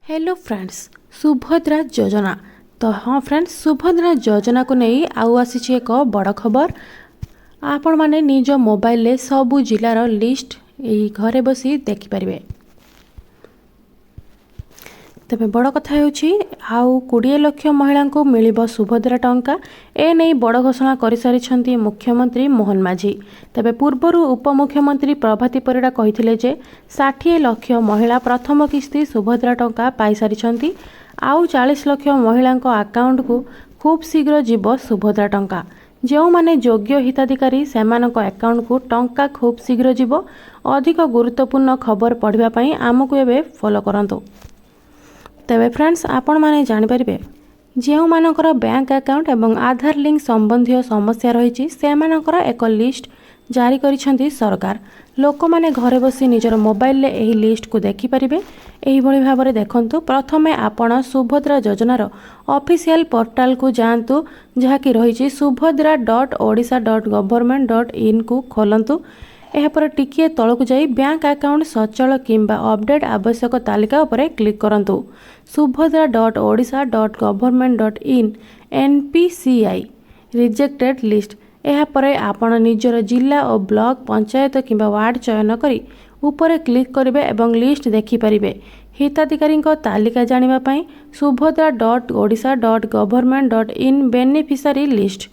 Hello friends Subhadra योजना। तो हाँ फ्रेंड्स सुभद्रा योजना को नहीं आउ आसी एक बड़ खबर। आपण माने निज मोबाइल ले सबु जिलार लिस्ट यही घरे बसी देखिपारे। तेरे बड़ कथा आउ 20 लाख महिला को मिलिब सुभद्रा टंका ए नहीं बड़ घोषणा कर सारी मुख्यमंत्री मोहन माझी। तेरे पूर्वर उपमुख्यमंत्री प्रभाती परिड़ा कही 60 लाख महिला प्रथम किस्ती सुभद्रा टंका पाई सारी। आउ 40 लाख महिला अकाउंट को खूब शीघ्र जीव सुभद्रा टंका। जो माने योग्य हिताधिकारी सेमानक अकाउंट को टंका खूब शीघ्र जीव। अधिक गुरुत्वपूर्ण खबर पढ़ाई आमको एवं फॉलो करंतु। तेबे फ्रेंड्स आपण माने जानि परिबे जेउ मानकर बैंक अकाउंट एवं आधार लिंक संबंधी समस्या रही सेमानकर एक लिस्ट जारी करिसेंती सरकार। लोक माने घरे बसी निजर मोबाइल ले एही लिस्ट को देखि परिबे। एही भली भाबरे देखंतु प्रथमे आपण सुभद्रा योजनार ऑफिशियल पोर्टल को जांतु जहाँकि रही subhadra.odisha.government.in को खोलंतु। एहापर टिकिए तलक जाई बैंक अकाउंट सचल किंबा अपडेट आवश्यक तालिका उपरे क्लिक करंतु। subhadra.odisha.government.in NPCI rejected list. एहापर आपण निजर जिला और ब्लॉक पंचायत किंबा वार्ड चयन करी उपरे क्लिक करिवे एवं लिस्ट देखि परिवे। हिताधिकारी तालिका जानिबा पई subhadra.odisha.government.in बेनिफिशियरी लिस्ट